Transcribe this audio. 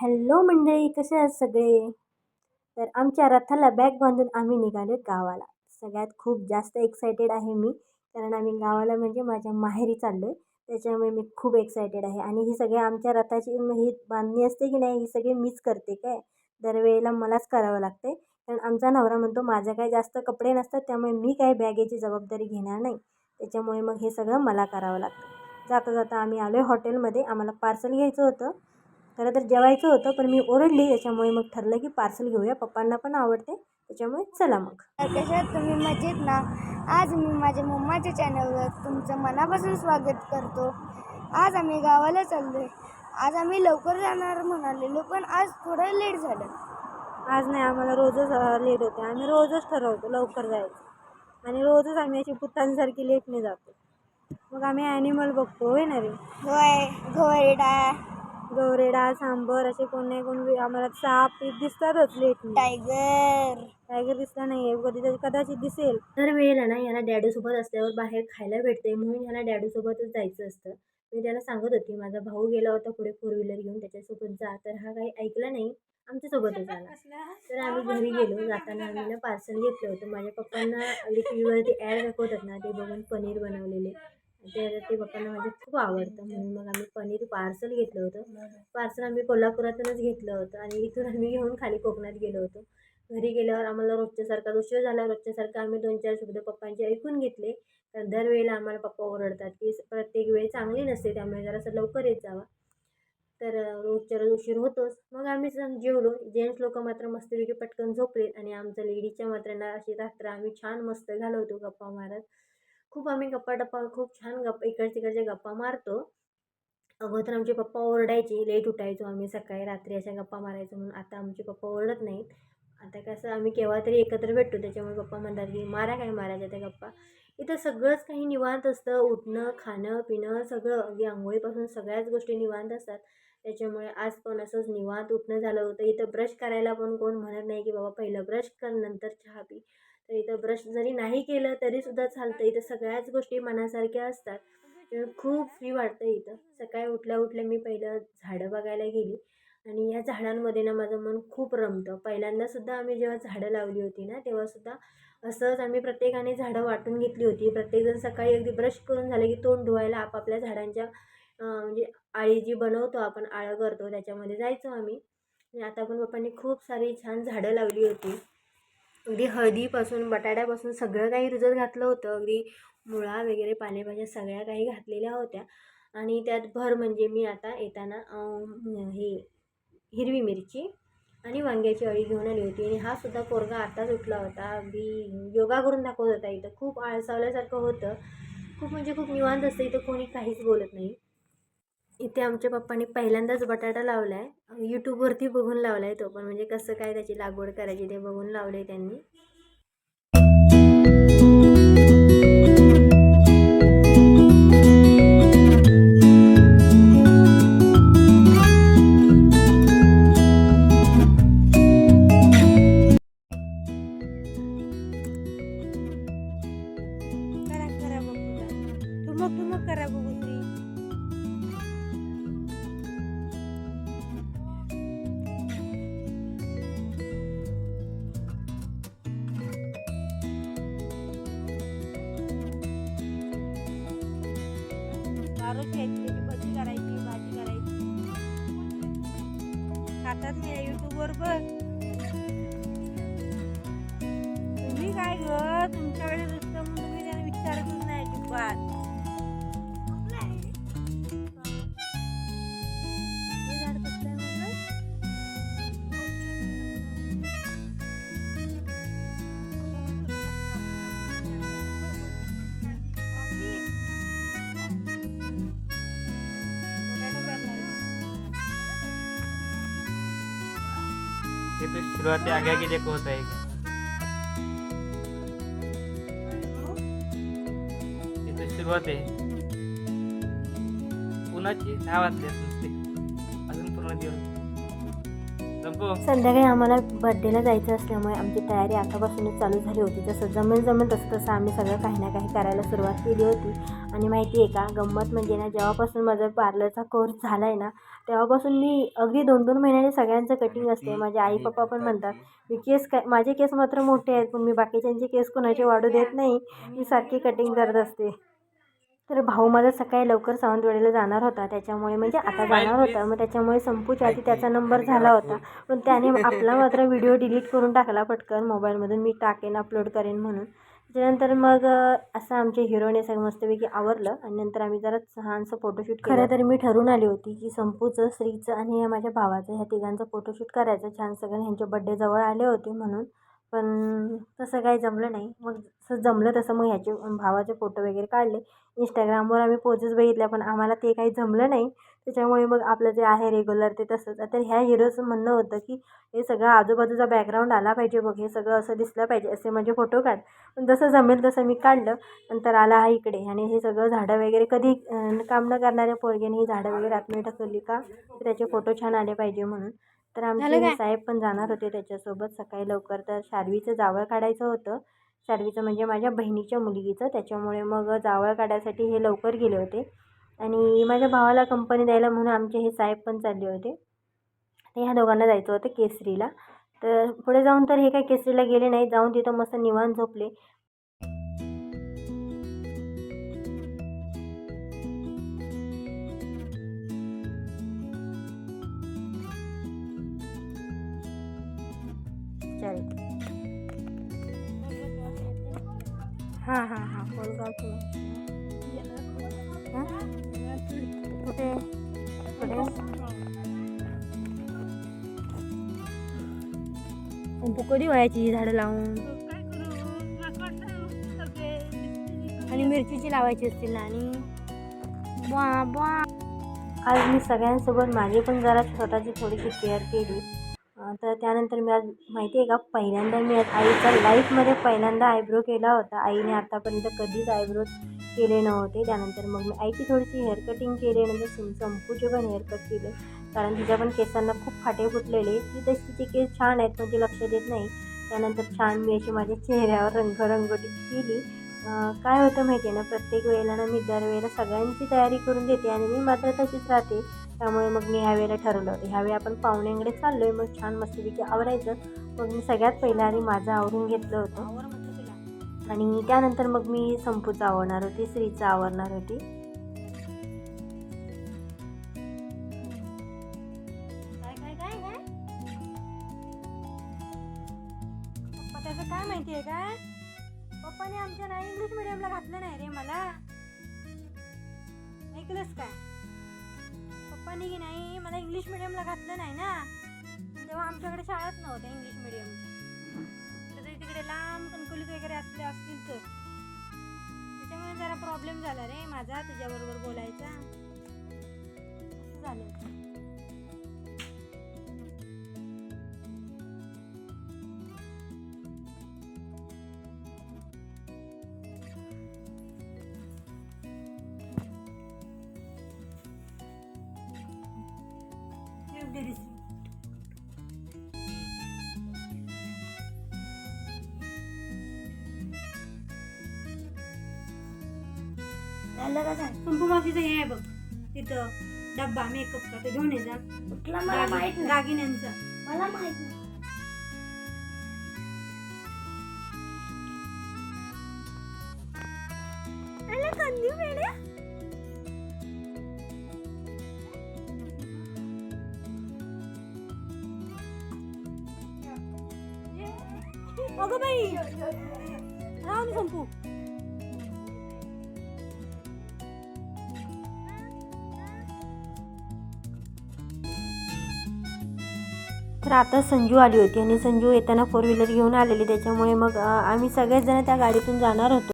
Hello मंडळी, कसे आहात सगळे? तर आमच्या रथाला बॅग बांधून आम्ही निघालो गावाला. सगळ्यात खूप जास्त एक्सायटेड आहे मी, कारण आम्ही गावाला म्हणजे माझ्या माहेरी चाललो आहे. त्याच्यामुळे मी खूप एक्सायटेड आहे आणि ही सगळी आमच्या रथाची ही बांधणी असते की नाही, ही सगळी मीच करते काय. दरवेळेला मलाच करावं लागते, कारण आमचा नवरा म्हणतो माझ्या काही जास्त कपडे नसतात, त्यामुळे मी काही बॅगेची जबाबदारी घेणार नाही. त्याच्यामुळे मग हे सगळं मला करावं लागतं. जाता जाता आम्ही आलो आहे हॉटेलमध्ये. आम्हाला पार्सल घ्यायचं होतं. खरं तर जेवायचं होतं, पण मी ओरडली. त्याच्यामुळे मग ठरलं की पार्सल घेऊया. पप्पांना पण आवडते, त्याच्यामुळे चला मग. कशा तुम्ही मजेत ना? आज मी माझ्या मम्माच्या चॅनलवर तुमचं मनापासून स्वागत करतो. आज आम्ही गावाला चाललोय. आज आम्ही लवकर जाणार म्हणालेलो, पण आज थोडं लेट झालं. आज नाही, आम्हाला रोजच लेट होते. आम्ही रोजच ठरवतो लवकर जायचं आणि रोजच आम्ही अशी भूतांसारखी लेटने जातो. मग आम्ही ॲनिमल बघतो, होय ना रे? होय, घोरडा, गौरेडा, सांबर असे कोण नाही कोण आम्हाला साप दिसतातच लेटने. टायगर दिसला नाही कदाचित दिसेल. दर वेळेला ना याला डॅडूसोबत असल्यावर बाहेर खायला भेटते, म्हणून याला डॅडूसोबतच जायचं असतं. मी त्याला सांगत होती, माझा भाऊ गेला होता पुढे 4 व्हीलर घेऊन, त्याच्यासोबत जा. तर हा काही ऐकला नाही, आमच्यासोबतच आला. तर आम्ही घरी गेलो. जाताना आम्ही ना पार्सल घेतलं होतं. माझ्या पप्पांना टी व्हीवरती ॲड दाखवतात ना, ते बघून पनीर बनवलेले ते पप्पांना माझे खूप आवडतं, म्हणून मग आम्ही पनीर पार्सल घेतलं होतं. पार्सल आम्ही कोल्हापुरातूनच घेतलं होतं आणि इथून आम्ही घेऊन खाली कोकणात गेलो होतो. घरी गेल्यावर आम्हाला रोजच्यासारखा उशीर झाला. रोजच्यासारखं आम्ही 2-4 शब्द पप्पांचे ऐकून घेतले. तर दरवेळेला आम्हाला पप्पा ओरडतात की प्रत्येक वेळ चांगली नसते, त्यामुळे जरासं लवकर येत जावा. तर रोजच्या रोज उशीर होतोच. मग आम्ही जेवलो. जेंट्स लोकं मात्र मस्तपैकी पटकन झोपलेत आणि आमच्या लेडीजच्या मात्र ना अशी रात्र आम्ही छान मस्त घालवतो गप्पा मारत. खूप आम्ही गप्पा-टप्पा खूप छान इकडच्या-तिकडच्या गप्पा मारतो. अगोदर आमचे पप्पा ओरडायचे, लेट उठायचो आम्ही सकाळी रात्री अशा गप्पा मारायचो म्हणून. आता आमचे पप्पा ओरडत नाहीत. आता कसं आम्ही केव्हा तरी एकत्र भेटतो, त्याच्यामुळे पप्पा म्हणतात की मारा काय मारायच्या त्या गप्पा. इथं सगळंच काही निवांत असतं. उठणं, खाणं, पिणं सगळं, अगदी अंघोळीपासून सगळ्याच गोष्टी निवांत असतात. त्याच्यामुळे आज पण असंच निवांत उठणं झालं होतं. इथं ब्रश करायला पण कोण म्हणत नाही की बाबा पहिलं ब्रश कर नंतर चहा पी. तर इथं ब्रश जरी नाही केलं तरीसुद्धा चालतं. इथं सगळ्याच गोष्टी मनासारख्या असतात. खूप फ्री वाटतं इथं. सकाळी उठल्या उठल्या मी पहिलं झाडं बघायला गेली आणि या झाडांमध्ये ना माझं मन खूप रमतं. पहिल्यांदासुद्धा आम्ही जेव्हा झाडं लावली होती ना, तेव्हासुद्धा असंच आम्ही प्रत्येकाने झाडं वाटून घेतली होती. प्रत्येकजण सकाळी अगदी ब्रश करून झालं की तोंड धुवायला आपापल्या झाडांच्या म्हणजे आळी जी बनवतो आपण, आळं करतो, त्याच्यामध्ये जायचो आम्ही. आणि आता पण पप्पांनी खूप सारी छान झाडं लावली होती. अगदी हळदीपासून बटाट्यापासून सगळं काही रुजत घातलं होतं. अगदी मुळा वगैरे पालेभाज्या सगळ्या काही घातलेल्या होत्या. आणि त्यात भर म्हणजे मी आता येताना हे हिरवी मिरची आणि वांग्याची अळी घेऊन आली होती. आणि हा सुद्धा पोरगा आताच उठला होता. अगदी योगा करून दाखवत होता. इथं खूप आळसावल्यासारखं होतं. खूप म्हणजे खूप निवांत असतं इथं, कोणी काहीच बोलत नाही. इथे आमच्या पप्पांनी पहिल्यांदाच बटाटा लावला आहे. यूट्यूबवरती बघून लावला आहे तो पण, म्हणजे कसं काय त्याची लागवड करायची ते बघून लावलं आहे त्यांनी. करा बघू, ठुमक ठुमक करा बघू. दारू घ्यायची, भजी करायची, भाजी करायची. खातात मी यूट्यूबवर बघ. तुम्ही काय ग, तुमच्याकडे नुसतं तुम्ही त्यांना विचारतच नाही अजिबात. हे झाड कसलं आहे म्हटलं? ये तो शुरुआत आगे आगे देखो होता है। ये तो सुरुवात आहे. पुन्हाची 10 वाजले नुसते, अजून पूर्ण दिवस. संपू. संध्याकाळी आम्हाला बर्थडेला जायचं असल्यामुळे आमची तयारी आतापासूनच चालू झाली होती. जसं जमेल तसं आम्ही सगळं काही ना काही करायला सुरुवात केली होती. आणि माहिती आहे का, गंमत म्हणजे ना, जेव्हापासून माझा पार्लरचा कोर्स झाला आहे ना, तेव्हापासून मी अगदी 2-2 महिन्याने सगळ्यांचं कटिंग असते. माझे आई पप्पा पण म्हणतात मी माझे केस मात्र मोठे आहेत, पण मी बाकीच्यांचे केस कोणाचे वाढू देत नाही. मी सारखी कटिंग करत असते. तर भाऊ माझा सकाळी लवकर सावंतवाडीला जाणार होता, त्याच्यामुळे म्हणजे आता जाणार होता, मग त्याच्यामुळे संपूच्या आधी त्याचा नंबर झाला होता. पण त्याने आपला मात्र व्हिडिओ डिलीट करून टाकला पटकन मोबाईलमधून, मी टाकेन अपलोड करेन म्हणून. त्याच्यानंतर मग असं आमच्या हिरोने सगळं मस्तपैकी आवरलं आणि नंतर आम्ही जरा छानसं फोटोशूट केलं. खरं तर मी ठरवून आली होती की संपूचं, श्रीचं आणि या माझ्या भावाचं, ह्या तिघांचं फोटोशूट करायचं छान सगळं, ह्यांचे बड्डे जवळ आले होते म्हणून. पण तसं काही जमलं नाही. मग जसं जमलं तसं मग ह्याचे भावाचे फोटो वगैरे काढले. इंस्टाग्रामवर आम्ही पोजेस बघितल्या, पण आम्हाला ते काही जमलं नाही. त्याच्यामुळे मग आपलं जे आहे रेग्युलर ते तसंच. तर ह्या हिरोचं म्हणणं होतं की हे सगळं आजूबाजूचा बॅकग्राऊंड आला पाहिजे बघ, हे सगळं असं दिसलं पाहिजे, असे माझे फोटो काढ. पण जसं जमेल तसं मी काढलं. नंतर आला हा इकडे आणि हे सगळं झाडं वगैरे, कधी काम न करणाऱ्या पोरग्याने ही झाडं वगैरे आतमध्ये ढकलली का, तर त्याचे फोटो छान आले पाहिजे म्हणून. तर आमचे साहेब पण जाणार होते त्याच्यासोबत सकाळी लवकर. तर शार्वीचं जावळ काढायचं होतं. शार्वीचं म्हणजे माझ्या बहिणीच्या मुलगीचं, त्याच्यामुळे मग जावळ काढायसाठी हे लवकर गेले होते. आणि माझ्या भावाला कंपनी द्यायला म्हणून आमचे हे साहेब पण चालले होते. तर ह्या दोघांना जायचं होतं केसरीला. तर पुढे जाऊन तर हे काही केसरीला गेले नाही, जाऊन तिथं मस्त निवांत झोपले. हां कोलगाव कुठे तू कधी व्हायची झाडं लावून, आणि मिरचीची लावायची असतील ना. आणि आज मी सगळ्यांसोबत माझी पण जरा स्वतःची थोडीशी केअर केली. तर त्यानंतर मी आज माहिती आहे का, पहिल्यांदा मी आज आईच्या लाईफमध्ये पहिल्यांदा आयब्रो केला होता. आईने आतापर्यंत कधीच आयब्रो केले नव्हते. त्यानंतर मग मी आईची थोडीशी हेअर कटिंग केली, नंतर संपूचे पण हेअरकट केले, कारण तिच्या पण केसांना खूप फाटे फुटलेले. ती तशी तिचे केस छान आहेत, पण ती लक्ष देत नाही. त्यानंतर छान मी अशी माझ्या चेहऱ्यावर रंगरंगोटी केली. काय होतं माहिती आहे ना, प्रत्येक वेळेला ना, मी दरवेळेला सगळ्यांची तयारी करून देते आणि मी मात्र तशीच राहते. त्यामुळे मग मी ह्यावेळेला ठरवलं होतं, ह्यावेळी आपण पाहुण्यांकडे चाललो आहे, मग छान मस्तपैकी आवरायचं. मग मी सगळ्यात पहिल्या आधी माझं आवरून घेतलं होतं. आणि त्यानंतर मग मी संपूचं आवरणार होती, श्रीचं आवरणार होती. पप्पा त्याचं काय माहिती आहे का, पप्पाने आमच्या ना इंग्लिश मिडियमला घातलं नाही रे मला, ऐकलंस काय. पप्पाने की नाही मला इंग्लिश मिडियमला घातलं नाही ना, तेव्हा आमच्याकडे शाळाच नव्हत्या इंग्लिश मिडियमच्या. तर तिकडे लांब कणकवली वगैरे असतील तर त्याच्यामुळे जरा प्रॉब्लेम झाला रे माझा तुझ्याबरोबर बोलायचा, असं झालं. संपू मावशीचं हे आहे बघ तिथं डब्बा मेकअपचा, ते घेऊन ये जा. मला माहित नाही, दागिन्यांचा मला माहित नाही. अगं बाई राहून संपू. तर आता संजू आली होती आणि संजू येताना 4 व्हीलर घेऊन आलेली, त्याच्यामुळे मग आम्ही सगळेच जण त्या गाडीतून जाणार होतो.